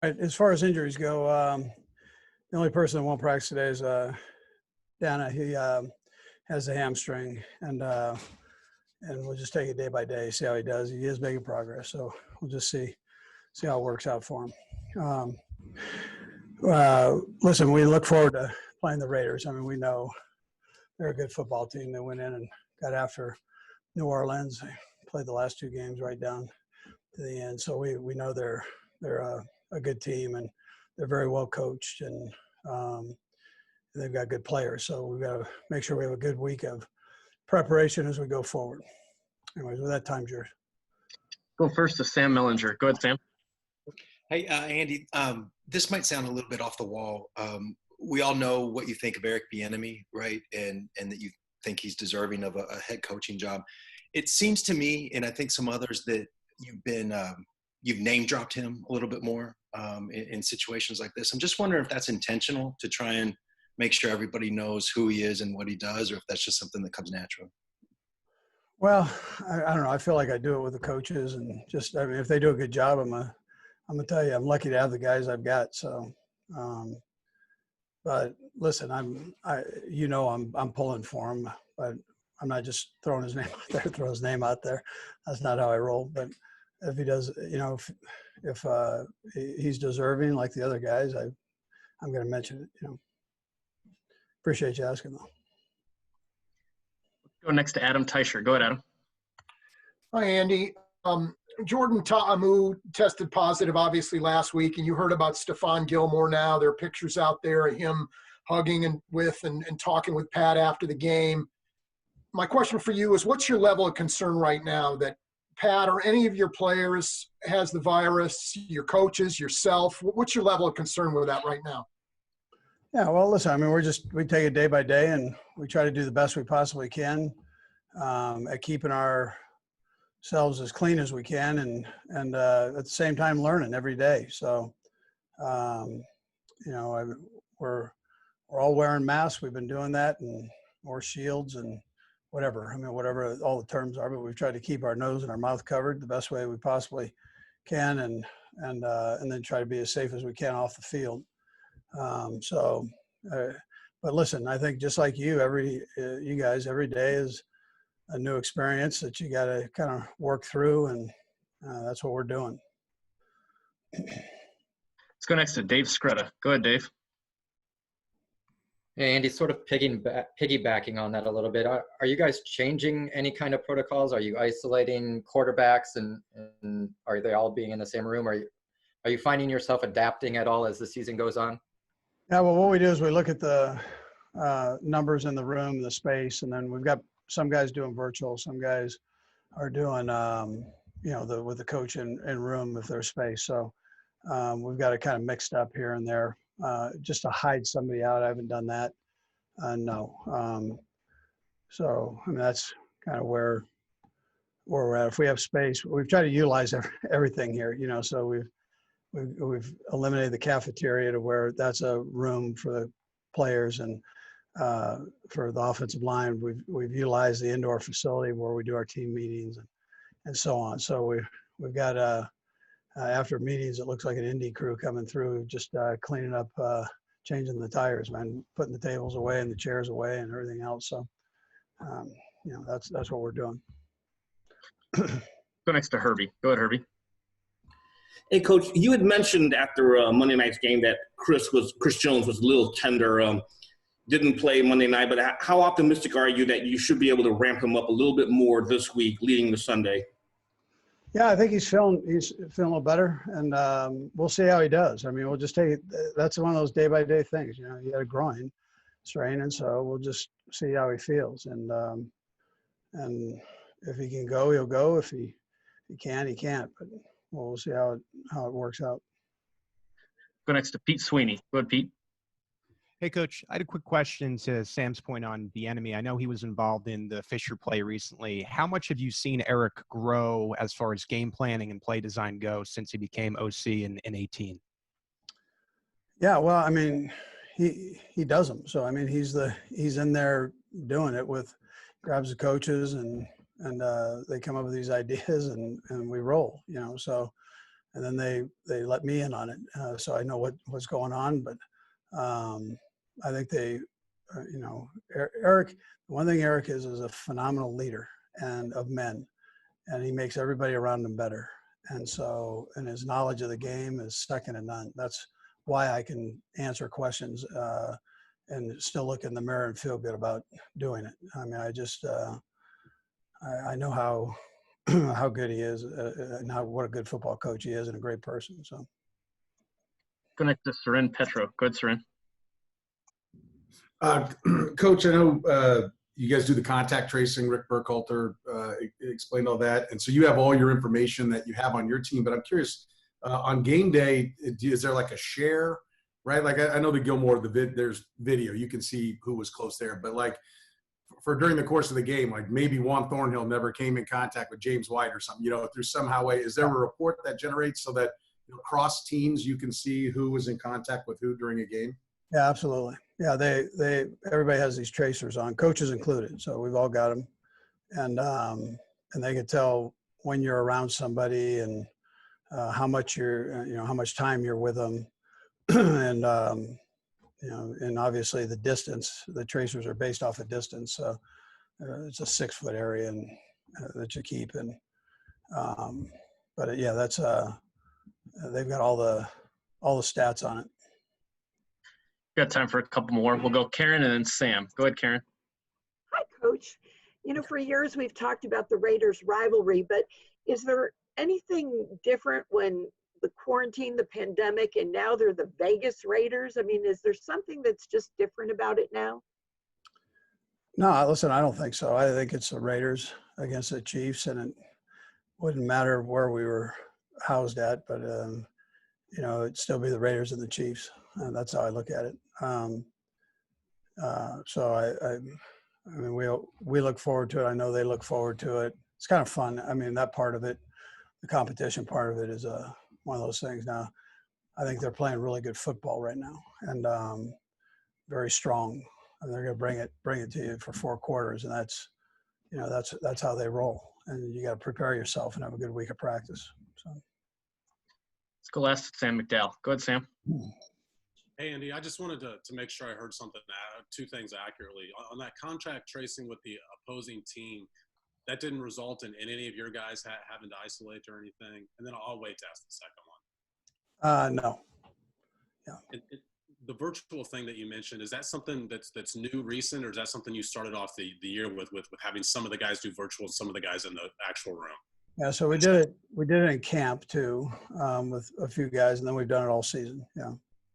Right, as far as injuries go, the only person that won't practice today is Dana. He has a hamstring, and we'll just take it day by day, see how he does. He is making progress, so we'll just see how it works out for him. Listen, we look forward to playing the Raiders. I mean, we know they're a good football team. They went in and got after New Orleans. They played the last two games right down to the end, so we know they're a good team, and they're very well coached, and they've got good players. So we've got to make sure we have a good week of preparation as we go forward. Anyways, with that, time's yours. Go first to Sam Mellinger. Go ahead, Sam. Hey, Andy, this might sound a little bit off the wall. We all know what you think of Eric Bieniemy, right? And that you think he's deserving of a head coaching job. It seems to me, and I think some others, that you've name dropped him a little bit more in situations like this. I'm just wondering if that's intentional to try and make sure everybody knows who he is and what he does, or if that's just something that comes natural. Well, I don't know. I feel like I do it with the coaches, and just, I mean, if they do a good job, I'm gonna tell you, I'm lucky to have the guys I've got. So, but listen, I'm pulling for him, but I'm not just throwing his name out there. Throw his name out there. That's not how I roll. But if he does, if he's deserving like the other guys, I'm going to mention it. Appreciate you asking though. Go next to Adam Teicher. Go ahead, Adam. Hi, Andy. Jordan Ta'amu tested positive, obviously, last week, and you heard about Stephon Gilmore now. There are pictures out there of him hugging and talking with Pat after the game. My question for you is, what's your level of concern right now that Pat or any of your players has the virus, your coaches, yourself? What's your level of concern with that right now? Yeah, well, listen, I mean, we take it day by day, and we try to do the best we possibly can at keeping ourselves as clean as we can, and at the same time learning every day. So, we're all wearing masks. We've been doing that, and or shields and whatever. I mean, whatever all the terms are, but we've tried to keep our nose and our mouth covered the best way we possibly can, and then try to be as safe as we can off the field. But listen, I think just like you guys, every day is a new experience that you got to kind of work through, and that's what we're doing. Let's go next to Dave Scretta. Go ahead, Dave. Hey, Andy, sort of piggybacking on that a little bit. Are you guys changing any kind of protocols? Are you isolating quarterbacks, and are they all being in the same room? Are you finding yourself adapting at all as the season goes on? Yeah, well, what we do is we look at the numbers in the room, the space, and then we've got some guys doing virtual, some guys are doing, with the coach in room if there's space. So we've got it kind of mixed up here and there just to hide somebody out. I haven't done that. No. So, I mean, that's kind of where we're at. If we have space, we've tried to utilize everything here, so we've eliminated the cafeteria to where that's a room for the players, and for the offensive line, we've utilized the indoor facility where we do our team meetings and so on. So we've got after meetings, it looks like an Indy crew coming through, just cleaning up, changing the tires, man, putting the tables away and the chairs away and everything else. So that's what we're doing. Go next to Herbie. Go ahead, Herbie. Hey, Coach, you had mentioned after Monday night's game that Chris Jones was a little tender, didn't play Monday night, but how optimistic are you that you should be able to ramp him up a little bit more this week leading to Sunday? Yeah, I think he's feeling a little better, and we'll see how he does. I mean, we'll just take it. That's one of those day-by-day things. He had a groin strain, and so we'll just see how he feels. And if he can go, he'll go. If he can, he can't. But we'll see how it works out. Go next to Pete Sweeney. Go ahead, Pete. Hey, Coach, I had a quick question to Sam's point on Bieniemy. I know he was involved in the Fisher play recently. How much have you seen Eric grow as far as game planning and play design go since he became OC in 18? Yeah, well, I mean, he does them. So, I mean, he's in there doing it grabs the coaches and they come up with these ideas and we roll, So and then they let me in on it, so I know what's going on. But I think they, Eric. One thing Eric is a phenomenal leader and of men, and he makes everybody around him better. And his knowledge of the game is second to none. That's why I can answer questions and still look in the mirror and feel good about doing it. I mean, I know how how good he is and what a good football coach he is and a great person. So, Go next to Seren Petro. Go ahead, Seren. Coach, I know you guys do the contact tracing. Rick Burkhalter explained all that, and so you have all your information that you have on your team. But I'm curious, on game day, is there like a share, right? Like I know the Gilmore, there's video, you can see who was close there, but like for during the course of the game, like maybe Juan Thornhill never came in contact with James White or something, through somehow way. Is there a report that generates so that across teams you can see who was in contact with who during a game? Yeah, absolutely. Yeah, everybody has these tracers on, coaches included. So we've all got them, and they can tell when you're around somebody and how much how much time you're with them, and and obviously the distance. The tracers are based off of distance, so it's a 6-foot area and that you keep. And but yeah, that's they've got all the stats on it. Got time for a couple more. We'll go Karen and then Sam. Go ahead, Karen. Hi, Coach. For years we've talked about the Raiders rivalry, but is there anything different when the quarantine, the pandemic, and now they're the Vegas Raiders? I mean, is there something that's just different about it now? No, listen, I don't think so. I think it's the Raiders against the Chiefs, and it wouldn't matter where we were housed at, but it'd still be the Raiders and the Chiefs. That's how I look at it. So I mean, we look forward to it. I know they look forward to it. It's kind of fun. I mean, that part of it, the competition part of it, is one of those things. Now, I think they're playing really good football right now, and very strong. And they're going to bring it to you for 4 quarters, and that's how they roll. And you got to prepare yourself and have a good week of practice. So. Let's go last to Sam McDowell. Go ahead, Sam. Hey, Andy, I just wanted to make sure I heard something, 2 things accurately. On that contract tracing with the opposing team, that didn't result in any of your guys having to isolate or anything? And then I'll wait to ask the second one. No. Yeah. The virtual thing that you mentioned, is that something that's new, recent, or is that something you started off the year with having some of the guys do virtual and some of the guys in the actual room? Yeah, so we did it in camp too, with a few guys, and then we've done it all season. Yeah.